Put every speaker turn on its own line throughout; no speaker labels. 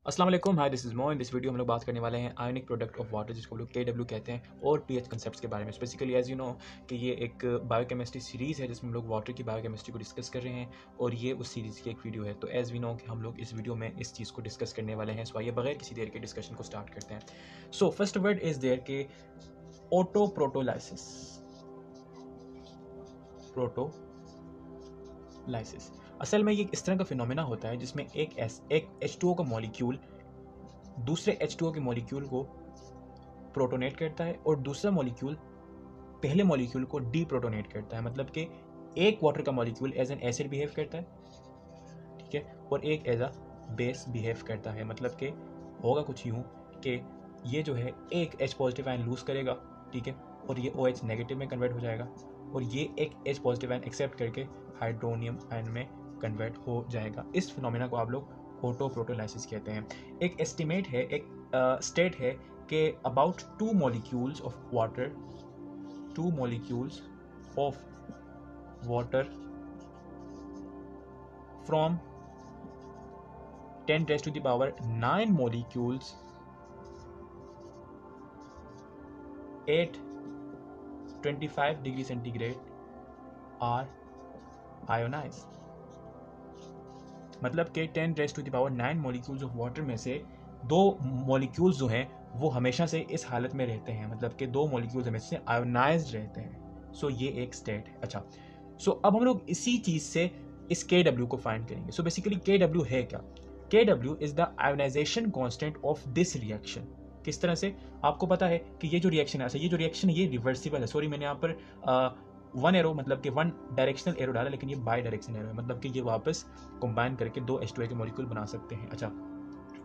अस्सलाम वालेकुम, hi this is मो। इन दिस वीडियो हम लोग बात करने वाले हैं आयोनिक प्रोडक्ट ऑफ वाटर जिसको हम लोग KW कहते हैं और पीएच कंसेप्ट्स के बारे में। बेसिकली एज यू नो कि ये एक बायोकेमिस्ट्री सीरीज़ है जिसमें हम लोग वाटर की बायोकेमिस्ट्री को डिस्कस कर रहे हैं और ये उस सीरीज़ की एक वीडियो है। तो एज वी नो कि हम लोग इस वीडियो में इस चीज़ को डिस्कस करने वाले हैं। सो आइए बगैर किसी देर के डिस्कशन को स्टार्ट करते हैं। So first word is there के ऑटो प्रोटोलाइसिस। प्रोटोलाइसिस असल में ये इस तरह का फिनोमेना होता है जिसमें एक H2O का मॉलिक्यूल दूसरे H2O के मॉलिक्यूल को प्रोटोनेट करता है और दूसरा मॉलिक्यूल पहले मॉलिक्यूल को डीप्रोटोनेट करता है। मतलब कि एक वाटर का molecule as an acid behave करता है, ठीक है, और एक एज अ बेस बिहेव करता है। मतलब कि होगा कुछ यूँ कि ये जो है एक H पॉजिटिव आयन लूज करेगा, ठीक है, और ये OH नेगेटिव में कन्वर्ट हो जाएगा और ये एक H पॉजिटिव आयन एक्सेप्ट करके हाइड्रोनियम आयन में कन्वर्ट हो जाएगा। इस फिनोमेना को आप लोग ऑटो प्रोटोलाइसिस कहते हैं। एक एस्टिमेट है, एक स्टेट है कि about 2 molecules of water from 10 raised to the power 9 molecules at 25 degree centigrade are ionized। मतलब कि 10 raise to the power 9 molecules of water में से 2 मॉलिक्यूल्स जो हैं वो हमेशा से इस हालत में रहते हैं। मतलब कि 2 मॉलिक्यूल्स हमेशा से आयोनाइज्ड रहते हैं। सो ये एक स्टेट है। अच्छा, सो अब हम लोग इसी चीज़ से इस KW को फाइंड करेंगे। सो बेसिकली KW है क्या? KW is the ionisation constant of this reaction. किस तरह से? आपको पता है कि ये जो रिएक्शन है, अच्छा ये जो रिएक्शन है ये रिवर्सिबल है। सॉरी, मैंने यहाँ पर वन एरो मतलब कि वन डायरेक्शनल एरो डाला, लेकिन ये बाई डायरेक्शनल एरो है। मतलब कि ये वापस कंबाइन करके 2 H2A के मॉलिक्यूल बना सकते हैं। अच्छा,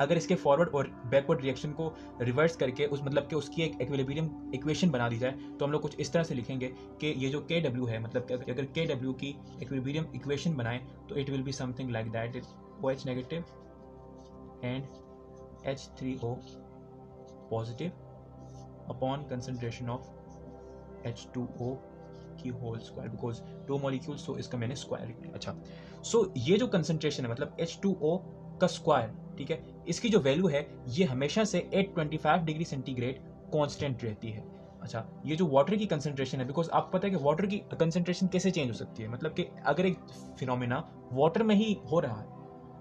अगर इसके फॉरवर्ड और बैकवर्ड रिएक्शन को रिवर्स करके उस मतलब कि उसकी एक इक्विलिब्रियम इक्वेशन बना दी जाए तो हम लोग कुछ इस तरह से लिखेंगे कि ये जो KW है, मतलब कि अगर KW की इक्विलिब्रियम इक्वेशन बनाएं तो it will be something like that. OH negative and H3O positive upon concentration of H2O की होल स्क्वायर, बिकॉज 2 मॉलिक्यूल्स, सो इसका मैंने स्क्वायर लिया। अच्छा, सो ये जो कंसंट्रेशन है मतलब H2O का स्क्वायर, ठीक है, इसकी जो वैल्यू है ये हमेशा से 825 डिग्री सेंटीग्रेड कांस्टेंट रहती है। अच्छा, ये जो वाटर की कंसंट्रेशन है, बिकॉज आपको पता है कि वाटर की कंसंट्रेशन कैसे चेंज हो सकती है। मतलब कि अगर एक फिनोमेना वाटर में ही हो रहा है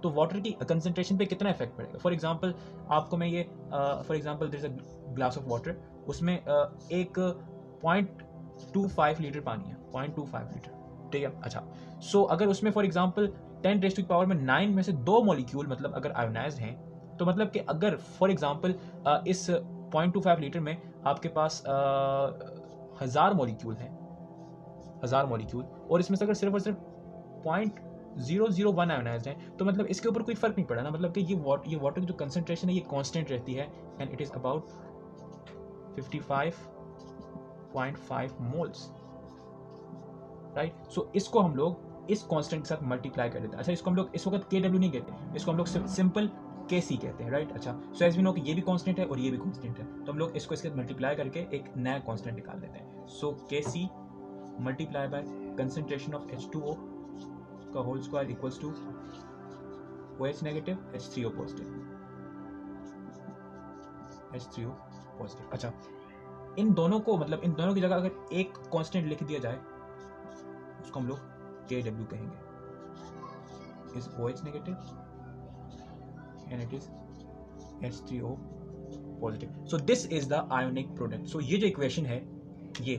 तो वाटर की कंसंट्रेशन पे कितना इफेक्ट पड़ेगा। फॉर एग्जांपल आपको मैं ये for example there is a glass of water, उसमें एक 0.25 लीटर पानी है, 0.25 लीटर, ठीक है। अच्छा, सो अगर उसमें for example 10 raise to the power में 9 में से 2 मॉलिक्यूल मतलब अगर आयोनाइज्ड हैं, तो मतलब कि अगर फॉर एग्जांपल इस 0.25 लीटर में आपके पास 1000 मॉलिक्यूल हैं, 1000 मॉलिक्यूल, और इसमें से अगर सिर्फ और सिर्फ 0.001 आयोनाइज्ड हैं, तो मतलब इसके ऊपर कोई फर्क नहीं पड़ा ना। मतलब कि ये वाटर की जो कंसंट्रेशन है ये कांस्टेंट रहती है and it is about 55.5 moles, right. So इसको हम लोग इस कांस्टेंट के साथ मल्टीप्लाई कर देते हैं। अच्छा, इसको हम लोग इस वक्त KW नहीं कहते, इसको हम लोग सिंपल KC कहते हैं, राइट। अच्छा, सो एज वी नो कि ये भी कांस्टेंट है और ये भी कांस्टेंट है, तो हम लोग इसको इसके साथ मल्टीप्लाई करके एक नया कांस्टेंट निकाल देते हैं। So KC multiply by concentration of H2O का whole square equals to OH negative H3O positive, H3O positive. अच्छा, इन दोनों को मतलब इन दोनों की जगह अगर एक कांस्टेंट लिख दिया जाए उसको हम लोग KW कहेंगे, is OH negative and it is H3O positive. So this is the ionic product. So ये जो इक्वेशन है ये,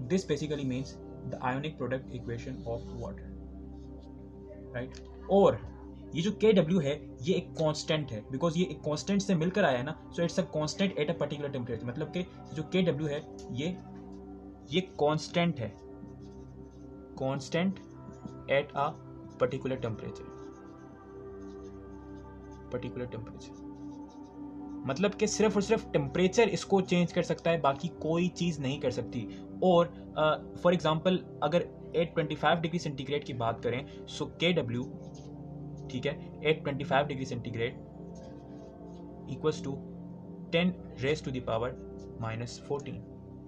this basically means the ionic product equation of water, right. और ये जो KW है ये एक कांस्टेंट है, बिकॉज ये एक कांस्टेंट से मिलकर आया है ना, so it's a constant at a particular temperature. मतलब कि जो KW है ये कांस्टेंट है, constant at a particular temperature, मतलब कि सिर्फ और सिर्फ टेम्परेचर इसको चेंज कर सकता है, बाकी कोई चीज़ नहीं कर सकती। और फॉर एग्जांपल अगर 825 डिग्री सेंटीग्रेड की बात करें, सो KW, ठीक है, 825 degree centigrade equals to 10 raise to the power -14,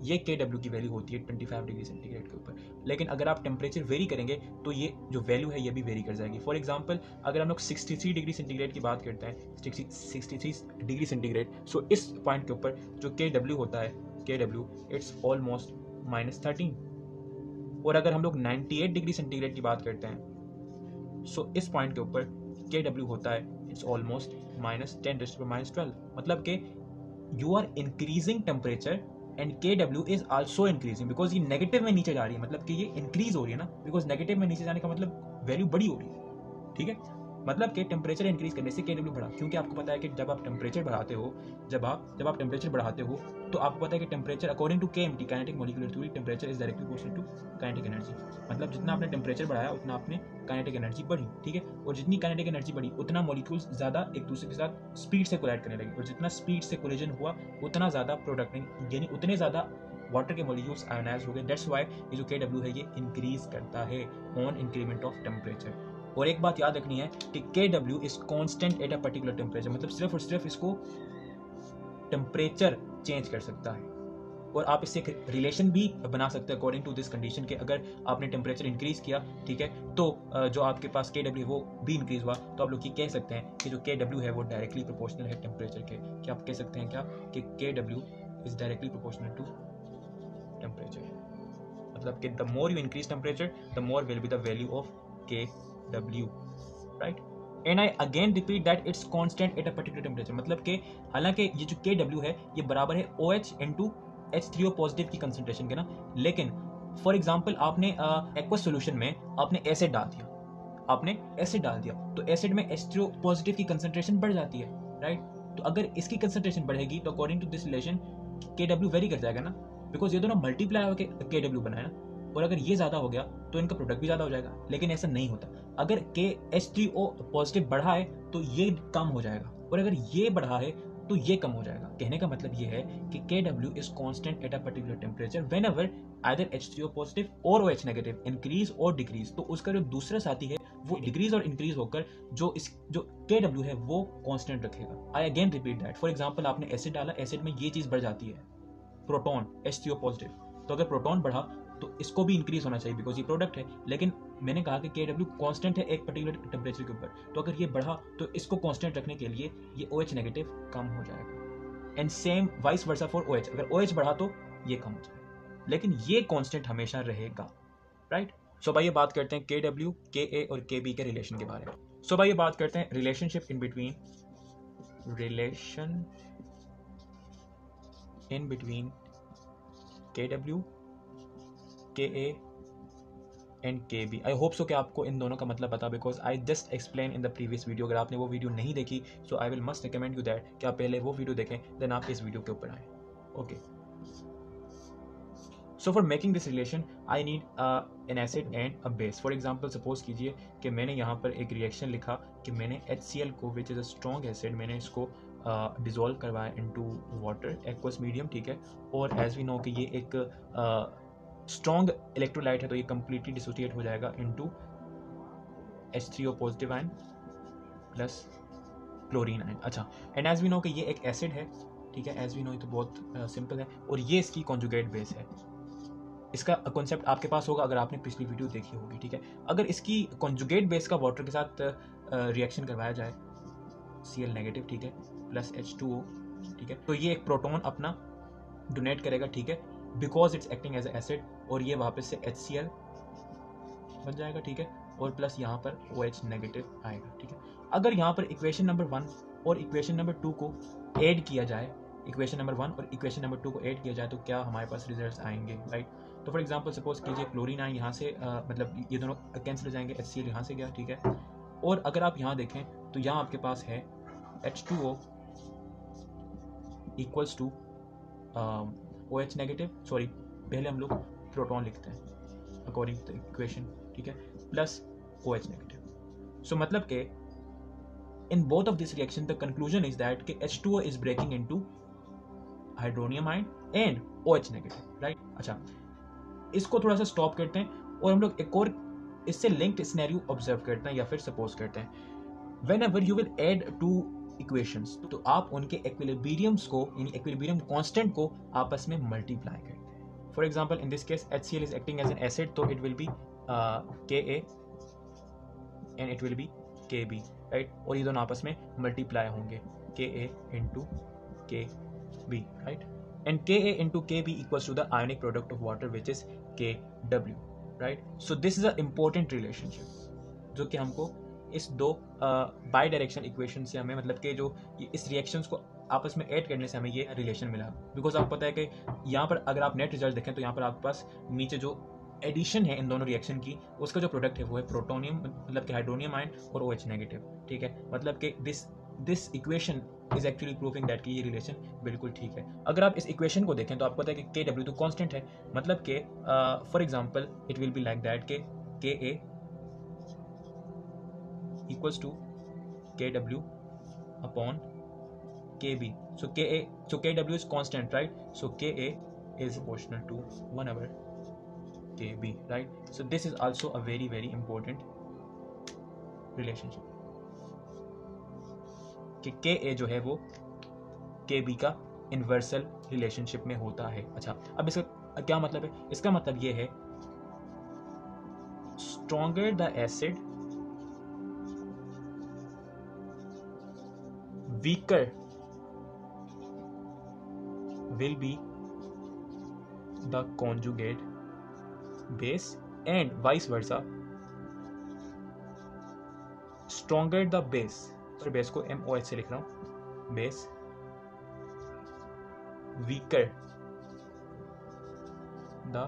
ये KW की वैल्यू होती है 25 डिग्री सेंटीग्रेड के ऊपर। लेकिन अगर आप टेम्परेचर वेरी करेंगे तो ये जो वैल्यू है ये भी वेरी कर जाएगी। फॉर एग्जांपल अगर हम लोग 63 डिग्री सेंटीग्रेड की बात करते हैं, 63 डिग्री सेंटीग्रेड, सो इस पॉइंट के ऊपर जो KW होता है, KW इट्स ऑलमोस्ट -13। और अगर हम लोग 98 डिग्री सेंटीग्रेड की बात करते हैं, सो इस पॉइंट के ऊपर KW होता है इट्स ऑलमोस्ट -10⁻12। मतलब कि you are increasing temperature and KW is also increasing, because ये नेगेटिव में नीचे जा रही है, मतलब कि ये इंक्रीज हो रही है ना, बिकॉज नेगेटिव में नीचे जाने का मतलब वैल्यू बड़ी हो रही है, ठीक है। मतलब कि टेम्परेचर इंक्रीज करने से KW बढ़ा, क्योंकि आपको पता है कि जब आप टेम्परेचर बढ़ाते हो, जब आप टेम्परेचर बढ़ाते हो तो आपको पता है कि temperature according to KMT, kinetic molecular theory, temperature is directly proportional to kinetic energy. मतलब जितना आपने टेम्परेचर बढ़ाया उतना आपने काइनेटिक एनर्जी बढ़ी, ठीक है। और जितनी काइनेटिक एनर्जी बढ़ी उतना मॉलिक्यूल्स ज़्यादा एक दूसरे के साथ स्पीड से कोलाइड करने लगे, और जितना स्पीड से कोलिजन हुआ उतना ज़्यादा प्रोडक्टिंग, यानी उतने ज़्यादा वाटर के मॉलिक्यूल्स आयोनाइज हो गए। दैट्स व्हाई ये जो KW है ये इंक्रीज करता है ऑन इंक्रीमेंट ऑफ टेम्परेचर। और एक बात याद रखनी है कि KW is constant at a particular temperature, मतलब सिर्फ और सिर्फ इसको टेम्परेचर चेंज कर सकता है। और आप इससे एक रिलेशन भी बना सकते हैं अकॉर्डिंग टू दिस कंडीशन के अगर आपने टेम्परेचर इंक्रीज किया, ठीक है, तो जो आपके पास KW है वो भी इंक्रीज हुआ, तो आप लोग ये कह सकते हैं कि जो KW है वो डायरेक्टली प्रोपोर्शनल है टेम्परेचर के। क्या आप कह सकते हैं क्या कि KW is directly proportional to temperature, मतलब कि the more you increase temperature the more will be the value of KW, right. And I again repeat that it's constant at a particular temperature, मतलब कि हालांकि ये जो KW है ये बराबर है OH इंटू H3O पॉजिटिव की कंसंट्रेशन के ना, लेकिन फॉर एग्जांपल आपने एक्वस सॉल्यूशन में आपने एसिड डाल दिया, तो एसिड में H3O पॉजिटिव की कंसंट्रेशन बढ़ जाती है, राइट। तो अगर इसकी कंसंट्रेशन बढ़ेगी तो according to this relation KW vary कर जाएगा ना, बिकॉज ये दोनों मल्टीप्लाई होकर KW बना है ना, और अगर ये ज़्यादा हो गया तो इनका प्रोडक्ट भी ज़्यादा हो जाएगा। लेकिन ऐसा नहीं होता, अगर H3O पॉजिटिव बढ़ा है तो ये कम हो जाएगा, और अगर ये बढ़ा है तो ये कम हो जाएगा। कहने का मतलब ये है कि KW is constant at a particular temperature whenever either H3O positive और OH नेगेटिव इंक्रीज और डिक्रीज, तो उसका जो दूसरा साथी है वो डिक्रीज और इंक्रीज होकर जो KW है वो कांस्टेंट रखेगा। आई again repeat that, for example आपने एसिड डाला, एसिड में ये चीज़ बढ़ जाती है, प्रोटॉन H3O पॉजिटिव, तो अगर प्रोटॉन बढ़ा तो इसको भी इंक्रीज होना चाहिए बिकॉज ये प्रोडक्ट है। लेकिन मैंने कहा कि KW कांस्टेंट है एक पर्टिकुलर टेम्परेचर के ऊपर, तो अगर ये बढ़ा तो इसको कांस्टेंट रखने के लिए ये OH नेगेटिव कम हो जाएगा, and same vice versa for OH, अगर OH बढ़ा तो ये कम हो जाएगा, लेकिन ये कांस्टेंट हमेशा रहेगा, राइट। सो भाई ये बात करते हैं KW, KA और KB के रिलेशन के बारे में। सो भाई ये बात करते हैं relationship in between KW, KA and KB। I hope so कि आपको इन दोनों का मतलब पता, because I just explain in the previous video. अगर आपने वो वीडियो नहीं देखी so I will must recommend you that कि आप पहले वो वीडियो देखें, देन आप इस वीडियो के ऊपर आएँ, okay. So for making this relation I need an acid and a base. For example suppose कीजिए कि मैंने यहाँ पर एक रिएक्शन लिखा कि मैंने HCl को, which is a strong acid, मैंने इसको डिजोल्व करवाया इनटू वाटर एक्वस मीडियम, ठीक है। और एज वी नो कि ये एक स्ट्रॉन्ग इलेक्ट्रोलाइट है, तो ये कंप्लीटली डिसोसिएट हो जाएगा into H3O positive ion plus chlorine ion. अच्छा, एंड एज वी नो कि ये एक एसिड है, ठीक है, एज वी नो, ये तो बहुत सिंपल है, और ये इसकी कॉन्जुगेट बेस है। इसका कॉन्सेप्ट आपके पास होगा अगर आपने पिछली वीडियो देखी होगी, ठीक है। अगर इसकी कॉन्जुगेट बेस का वाटर के साथ रिएक्शन करवाया जाए, Cl नेगेटिव, ठीक है, प्लस H2O, ठीक है, तो ये एक प्रोटॉन अपना डोनेट करेगा, ठीक है, because it's acting as a acid, और ये वापस से HCl बन जाएगा, ठीक है, और प्लस यहाँ पर OH नेगेटिव आएगा, ठीक है। अगर यहाँ पर इक्वेशन नंबर 1 और इक्वेशन नंबर 2 को ऐड किया जाए, इक्वेशन नंबर 1 और इक्वेशन नंबर 2 को ऐड किया जाए तो क्या हमारे पास रिजल्ट्स आएंगे, राइट। तो फॉर एग्जांपल सपोज कीजिए क्लोरीन आयन यहाँ से मतलब ये दोनों कैंसिल हो जाएंगे, HCl यहाँ से गया, ठीक है। और अगर आप यहाँ देखें तो यहाँ आपके पास है H2O equals to OH negative, sorry पहले हम लोग प्रोटॉन लिखते हैं अकॉर्डिंग टू द इक्वेशन, ठीक है, प्लस OH नेगेटिव। सो मतलब कि in both of this reaction the conclusion is that कि H2O is breaking into hydronium ion and OH negative, right। अच्छा, इसको थोड़ा सा स्टॉप करते हैं और हम लोग एक और इससे लिंक्ड सिनेरियो ऑब्जर्व करते हैं या फिर सपोज करते हैं। whenever you will add two equations, तो आप उनके इक्विलिब्रियम्स को, यानी इक्विलिब्रियम कांस्टेंट को आपस में मल्टीप्लाई करते हैं, for example in this case HCl is acting as an acid, तो it will be Ka and it will be Kb, right, और ये दोनों आपस में मल्टीप्लाई होंगे Ka into Kb, right, and Ka into Kb equals to the ionic product of water which is Kw, right? So this is an important relationship जो कि हमको इस दो बाई डायरेक्शनल इक्वेशन से हमें, मतलब कि जो इस रिएक्शंस को आपस में ऐड करने से हमें ये रिलेशन मिला। बिकॉज आपको पता है कि यहाँ पर अगर आप नेट रिजल्ट देखें तो यहाँ पर आपके पास नीचे जो एडिशन है इन दोनों रिएक्शन की, उसका जो प्रोडक्ट है वो है प्रोटोनियम, मतलब कि हाइड्रोनियम आयन और OH नेगेटिव, ठीक है, मतलब कि this equation is actually proving that कि ये रिलेशन बिल्कुल ठीक है। अगर आप इस इक्वेशन को देखें तो आपको पता है कि Kw तो कांस्टेंट है, मतलब कि for example it will be like that कि Ka equals to Kw upon Kb, so Kw is constant, right, so Ka is proportional to 1/Kb, right, so this is also a very very important relationship कि Ka जो है वो Kb का universal relationship में होता है। अच्छा, अब इसका क्या मतलब है? इसका मतलब ये है stronger the acid weaker will be the conjugate base and vice versa, stronger the base, और बेस को MOH से लिख रहा हूं, base weaker the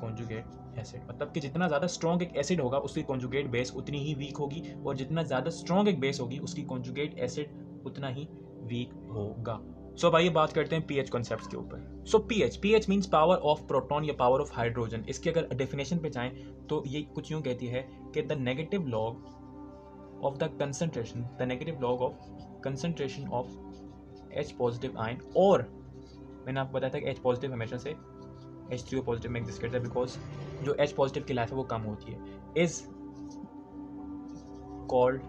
conjugate acid, मतलब कि जितना ज्यादा स्ट्रॉन्ग एक एसिड होगा उसकी कॉन्जुगेट बेस उतनी ही वीक होगी, और जितना ज्यादा स्ट्रॉन्ग एक बेस होगी उसकी कॉन्जुगेट एसिड उतना ही वीक होगा। सो भाई बात करते हैं पीएच कॉन्सेप्ट्स के ऊपर। सो pH means power of proton या पावर ऑफ हाइड्रोजन। इसकी अगर डेफिनेशन पे जाएं तो ये कुछ यूं कहती है कि the negative log of the concentration of H positive ion, और मैंने आपको बताया था कि H पॉजिटिव हमेशा से H3O पॉजिटिव में एग्जिस्ट करता है, बिकॉज जो H पॉजिटिव की लाइफ है वो कम होती है, इज कॉल्ड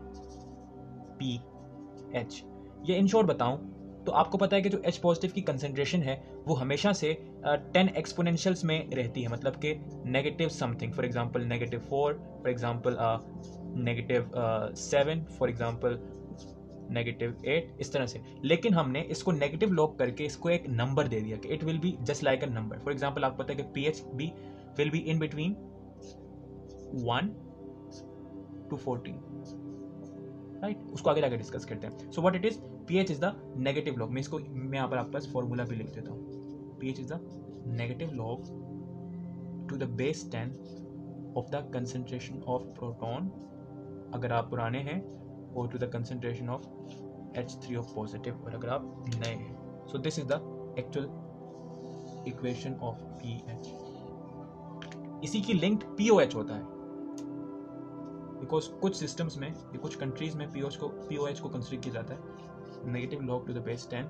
पीएच। ये इन शॉर्ट बताऊं तो आपको पता है कि जो H पॉजिटिव की कंसेंट्रेशन है वो हमेशा से 10 एक्सपोनेंशियल्स में रहती है, मतलब कि negative something, for example -4, for example -7, for example -8, इस तरह से। लेकिन हमने इसको नेगेटिव लॉग करके इसको एक नंबर दे दिया कि it will be just like a number. For example आपको पता है कि pH be will be in between 1 to 14, right, उसको आगे जाकर डिस्कस करते हैं। So what it is, pH is the negative log. मैं इसको यहाँ पर आपके पास फॉर्मूला भी लिख देता हूँ। PH is the negative log to the base 10 of the concentration of proton अगर आप पुराने हैं, और to the concentration of H3O positive और अगर आप नए हैं। So this is the actual equation of pH. इसी की लिंक POH होता है, बिकॉज कुछ सिस्टम्स में या कुछ कंट्रीज में POH को कंसिडर किया जाता है negative log to the base 10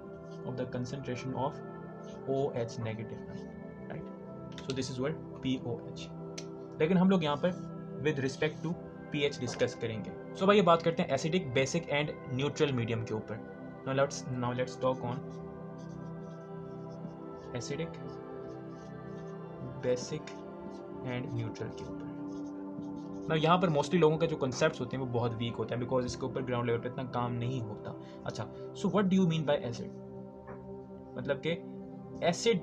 of the concentration of OH negative, right. So this is what POH। लेकिन हम लोग यहाँ पर विद रिस्पेक्ट टू पीएच डिस्कस करेंगे। सो भाई ये बात करते हैं acidic, basic and neutral medium के ऊपर। Now let's talk on acidic, basic and neutral के ऊपर। ना यहाँ पर मोस्टली लोगों के जो कॉन्सेप्ट्स होते हैं वो बहुत वीक होते हैं, बिकॉज इसके ऊपर ग्राउंड लेवल पे इतना काम नहीं होता। अच्छा, so what do you mean by acid, मतलब कि एसिड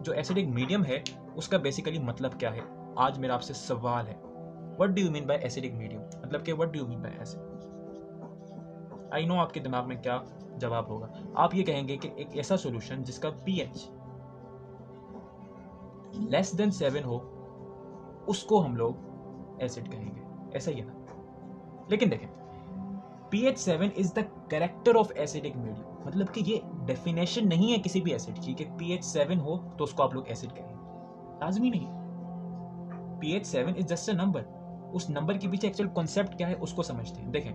जो एसिडिक मीडियम है उसका बेसिकली मतलब क्या है, आज मेरा आपसे सवाल है। What do you mean by acidic medium, मतलब कि what do you mean by acid. I know आपके दिमाग में क्या जवाब होगा, आप ये कहेंगे कि एक ऐसा सॉल्यूशन जिसका पीएच लेस देन 7 हो उसको हम लोग एसिड कहेंगे, ऐसा ही है ना। लेकिन देखें, pH 7 is the character of acidic medium, मतलब कि ये डेफिनेशन नहीं है किसी भी एसिड की कि pH 7 हो तो उसको आप लोग एसिड कहेंगे, लाजमी नहीं। pH 7 is just a number, उस नंबर के पीछे एक्चुअल कॉन्सेप्ट क्या है उसको समझते हैं। देखें,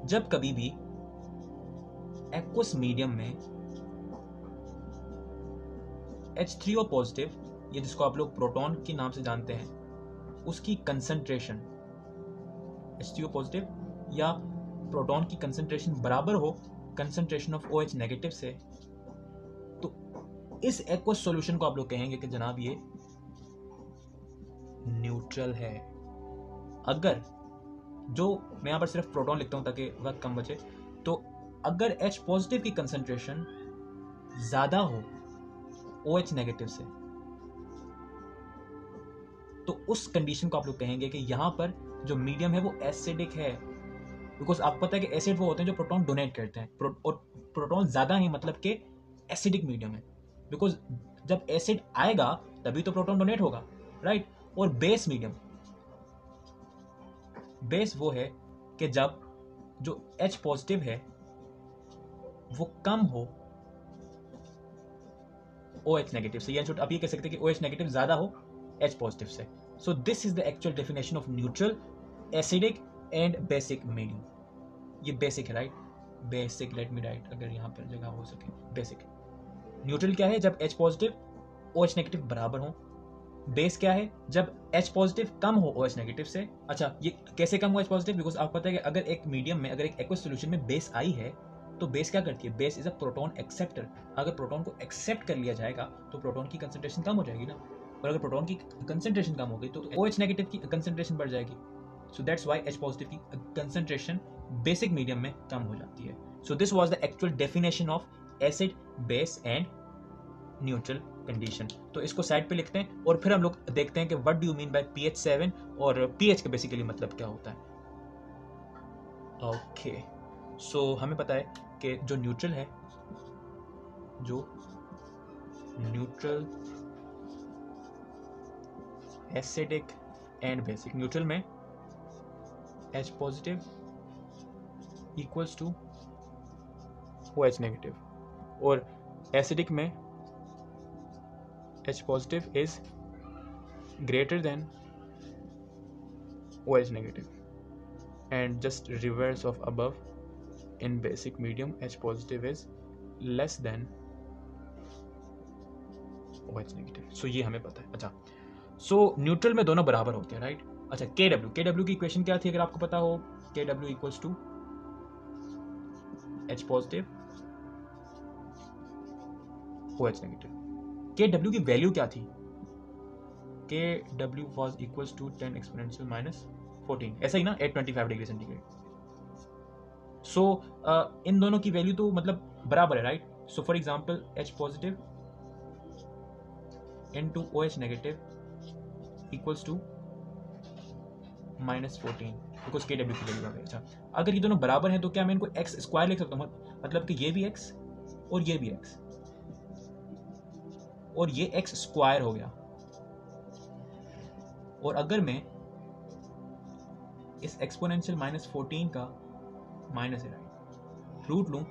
जब कभी भी एक्वस मीडियम में H3O पॉजिटिव, ये जिसको आप लोग प्रोटॉन के नाम से जानते हैं, उसकी कंसंट्रेशन H3O पॉजिटिव या प्रोटॉन की कंसंट्रेशन बराबर हो कंसंट्रेशन ऑफ OH नेगेटिव से, तो इस एक्वस सॉल्यूशन को आप लोग कहेंगे कि जनाब ये न्यूट्रल है। अगर जो मैं यहां पर सिर्फ प्रोटॉन लिखता हूं ताकि वक्त कम बचे, तो अगर H पॉजिटिव की कंसंट्रेशन ज्यादा हो OH नेगेटिव से, तो उस कंडीशन को आप लोग कहेंगे कि यहां पर जो मीडियम है वो एसिडिक है। बिकॉज आपको पता है कि एसिड वो होते हैं जो प्रोटॉन डोनेट करते हैं, और प्रोटॉन ज्यादा है मतलब कि एसिडिक मीडियम है। बिकॉज जब एसिड आएगा तभी तो प्रोटॉन डोनेट होगा, राइट। और बेस मीडियम, बेस वो है कि जब जो H पॉजिटिव है वो कम हो OH नेगेटिव से, या आप ये कह सकते हैं कि OH नेगेटिव ज्यादा हो H पॉजिटिव से। सो this is the actual definition of neutral, acidic and basic medium. ये बेसिक है, right. Basic, let me right अगर यहाँ पर जगह हो सके। बेसिक न्यूट्रल क्या है? जब H पॉजिटिव OH नेगेटिव बराबर हो। बेस क्या है? जब H पॉजिटिव कम हो OH नेगेटिव से। अच्छा, ये कैसे कम हो H पॉजिटिव? बिकॉज आपको पता है कि अगर एक मीडियम में, अगर एक एक्वस सॉल्यूशन में बेस आई है, तो बेस क्या करती है? Base is a proton acceptor. अगर प्रोटॉन को एक्सेप्ट कर लिया जाएगा तो प्रोटॉन की कंसंट्रेशन कम हो जाएगी ना, और अगर प्रोटॉन की कंसंट्रेशन कम हो गई तो OH नेगेटिव की कंसंट्रेशन बढ़ जाएगी। सो दैट्स व्हाई H पॉजिटिव की कंसंट्रेशन बेसिक मीडियम में कम हो जाती है। सो this was the actual definition of acid, base and neutral condition. तो इसको साइड पे लिखते हैं और फिर हम लोग देखते हैं कि what do you mean by pH 7 और pH का बेसिकली मतलब क्या होता है। ओके, सो हमें पता है कि जो न्यूट्रल है, जो neutral, acidic and basic. Neutral में H positive equals to OH negative, और एसिडिक में H positive is greater than OH negative, and just reverse of above, in basic medium H positive is less than OH negative. So ये हमें पता है। अच्छा, so neutral में दोनों बराबर होते हैं, राइट। अच्छा, KW की इक्वेशन क्या थी अगर आपको पता हो? KW equals to H positive OH negative. KW की वैल्यू क्या थी? KW was equals to 10 exponential minus 14, ऐसा ही ना, 825 डिग्री सेंटीग्रेड। सो इन दोनों की वैल्यू तो मतलब बराबर है, right. So for example H positive into OH negative equals to -14, because KW की वैल्यू आ गई। अच्छा, अगर ये दोनों बराबर हैं तो क्या मैं इनको x स्क्वायर लिख सकता हूँ? मतलब कि ये भी x और ये भी x, और ये x स्क्वायर हो गया। और अगर मैं इस एक्सपोनेंशियल -14 का माइनस है, राइट, रूट लूं,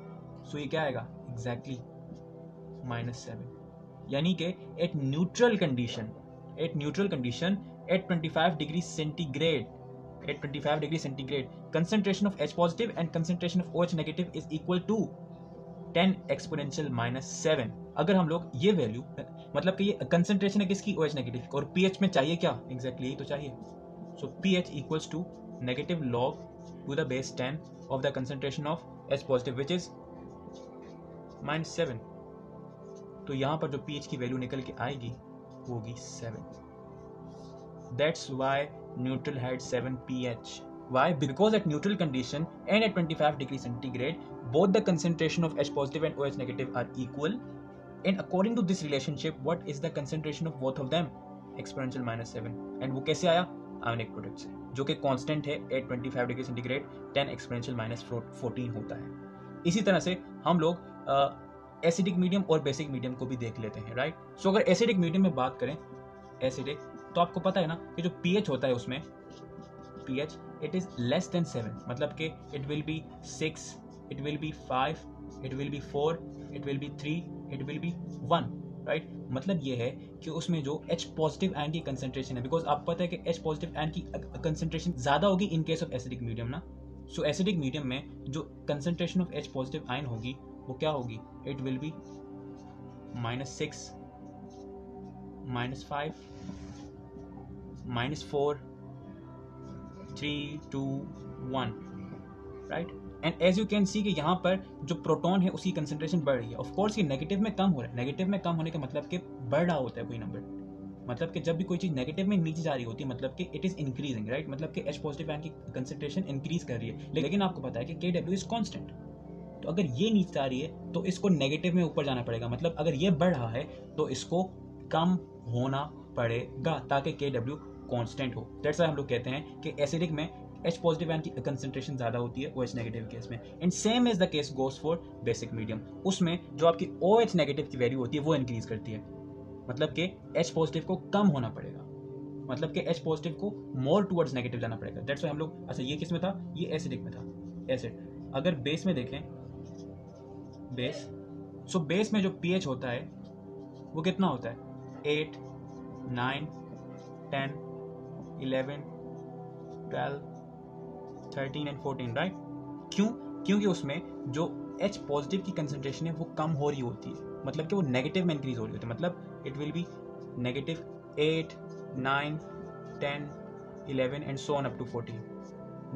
सो ये क्या आएगा? एग्जैक्टली -7। यानी कि at neutral condition at 25 degree centigrade, concentration of H positive and concentration of OH negative is equal to 10 exponential -7। अगर हम लोग ये वैल्यू, मतलब कि ये कंसंट्रेशन है किसकी? OH नेगेटिव, और pH में चाहिए क्या? एग्जैक्टली यही तो चाहिए। So pH equals to negative log to the base 10 of the concentration of H positive which is -7। तो यहां पर जो pH की वैल्यू निकल के आएगी वो होगी 7। That's why neutral had 7 pH. Why? Because at neutral condition and at 25 degree centigrade, both the concentration of H positive and OH negative are equal. And according to this relationship, what is the concentration of both of them? Exponential -7. And वो कैसे आया? Ionic product से, जो कि constant है at 25 degree centigrade 10 exponential -14 होता है। इसी तरह से हम लोग एसिडिक मीडियम और बेसिक मीडियम को भी देख लेते हैं, राइट। सो अगर एसिडिक मीडियम में बात करें, एसिडिक, तो आपको पता है ना कि जो pH होता है उसमें pH it is less than 7, मतलब कि it will be 6, it will B 5, it will B 4, it will B 3, it will B 1, right. मतलब ये है कि उसमें जो H पॉजिटिव आयन की कंसंट्रेशन है, बिकॉज आपको पता है कि H पॉजिटिव आयन की कंसंट्रेशन ज्यादा होगी in case of acidic medium ना। सो एसिडिक मीडियम में जो concentration of H positive ion होगी वो क्या होगी? It will be -6, -5, -4, 3, 2, 1, right?
And as you can see कि यहाँ पर जो प्रोटॉन है उसकी कंसंट्रेशन बढ़ रही है। ऑफ कोर्स ये नेगेटिव में कम हो रहा है, नेगेटिव में कम होने का मतलब कि बढ़ रहा होता है कोई नंबर, मतलब कि जब भी कोई चीज़ नेगेटिव में नीचे जा रही होती है मतलब कि इट इज़ इंक्रीजिंग, राइट, मतलब कि H पॉजिटिव आयन की कंसंट्रेशन इंक्रीज कर रही है। लेकिन आपको पता है कि KW इज कांस्टेंट, तो अगर ये नीचे आ रही है तो इसको नेगेटिव में ऊपर जाना पड़ेगा, मतलब अगर ये बढ़ रहा है तो इसको कम होना पड़ेगा ताकि KW कांस्टेंट हो। दैट्स व्हाई हम लोग कहते हैं कि एसिडिक में H पॉजिटिव आयन की कंसंट्रेशन ज़्यादा होती है OH नेगेटिव केस में। And same is the case goes for basic medium, उसमें जो आपकी OH नेगेटिव की वैल्यू होती है वो इंक्रीज करती है, मतलब कि H पॉजिटिव को कम होना पड़ेगा, मतलब कि H पॉजिटिव को मोर टुवर्ड्स नेगेटिव जाना पड़ेगा। दैट्स व्हाई हम लोग, अच्छा ये किस में था, ये एसिडिक में था, एसिड। अगर बेस में देखें, बेस, सो बेस में जो pH होता है वो कितना होता है, 8, 9, 10, 11, 12, 13 एंड 14, राइट। क्यों? क्योंकि उसमें जो H पॉजिटिव की कंसंट्रेशन है वो कम हो रही होती है, मतलब कि वो नेगेटिव में इंक्रीज हो रही होती है, मतलब it will be negative 8, 9, 10, 11 and so on up to 14।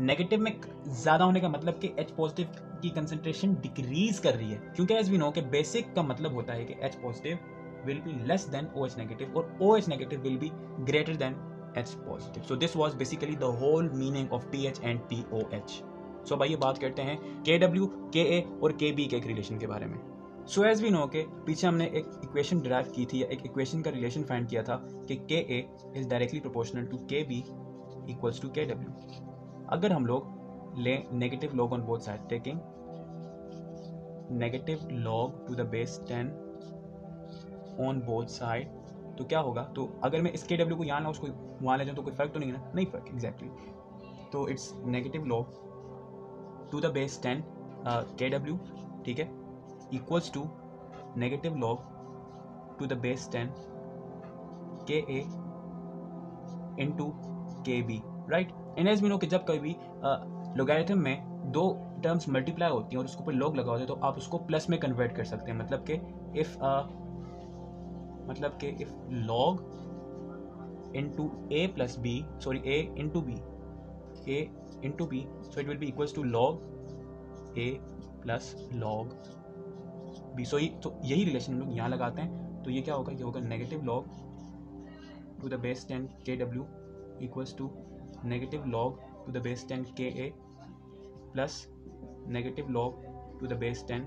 Negative में ज़्यादा होने का मतलब कि H पॉजिटिव की कंसंट्रेशन डिक्रीज कर रही है, क्योंकि एज वी नो कि बेसिक का मतलब होता है कि H positive will be less than OH negative और OH negative will be greater than H positive. So this was basically the whole meaning of pH and POH। सो अब आइए बात करते हैं KW, KA और KB के एक रिलेशन के बारे में। सो एज वी नो के पीछे हमने एक इक्वेशन डिराइव की थी, या एक इक्वेशन का रिलेशन फाइंड किया था कि KA is directly proportional to KB equals to KW। अगर हम लोग लें negative log on both side, taking negative log to the base 10 on both side, तो क्या होगा, तो अगर मैं इस KW को यहाँ ना उसको वहाँ ले जाऊँ तो कोई फर्क तो नहीं है ना, नहीं फर्क, एग्जैक्टली। तो it's negative log to the base 10 KW, ठीक है, equals to negative log to the base 10 KA into KB, right. And as we know कि जब कभी लोगैरिथम में दो टर्म्स मल्टीप्लाई होती हैं और उसके ऊपर लॉग लगा होता है तो आप उसको प्लस में कन्वर्ट कर सकते हैं, मतलब कि if log into a plus b, sorry, a into b, so it will be equals to log a plus log b। so यही रिलेशन हम लोग यहाँ लगाते हैं, तो ये क्या होगा, ये होगा negative log to the base 10 KW equals to negative log to the base 10 KA plus negative log to the base 10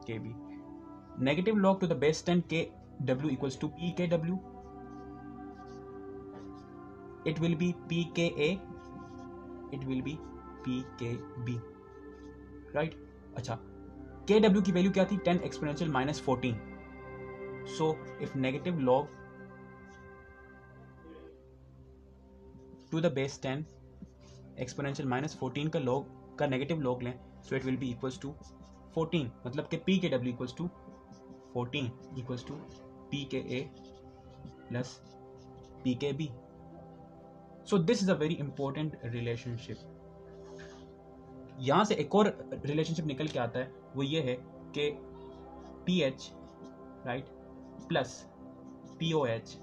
KB। Negative log to the base 10 KW equals to PKW, it will be PKA, it will be PKB, right। अच्छा, KW की value क्या थी, 10 exponential minus 14। So if negative log to the base 10 exponential minus 14 का log का negative log लें, so it will be equals to 14, मतलब कि PKW equals to 14 equals to PKA plus PKB। So this is a very important relationship. यहाँ से एक और relationship निकल के आता है, वो ये है कि pH, right, plus POH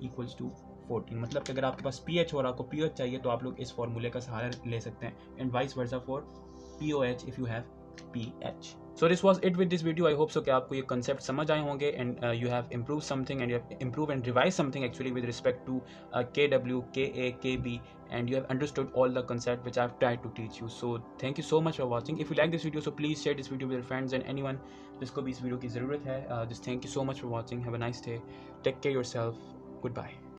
equals to 14, मतलब कि अगर आपके पास pH और आपको pOH चाहिए तो आप लोग इस फॉर्मूले का सहारा ले सकते हैं, and vice versa for POH if you have pH। So this was it with this video. I hope so कि आपको ये concept समझ आए होंगे and you have improved something and you have improved and revised something actually with respect to KW, KA, KB, and you have understood all the concept which I have tried to teach you. So thank you so much for watching. If you like this video, so please share this video with your friends and anyone जिसको भी इस video की ज़रूरत है। Just thank you so much for watching. Have a nice day. Take care yourself. Goodbye.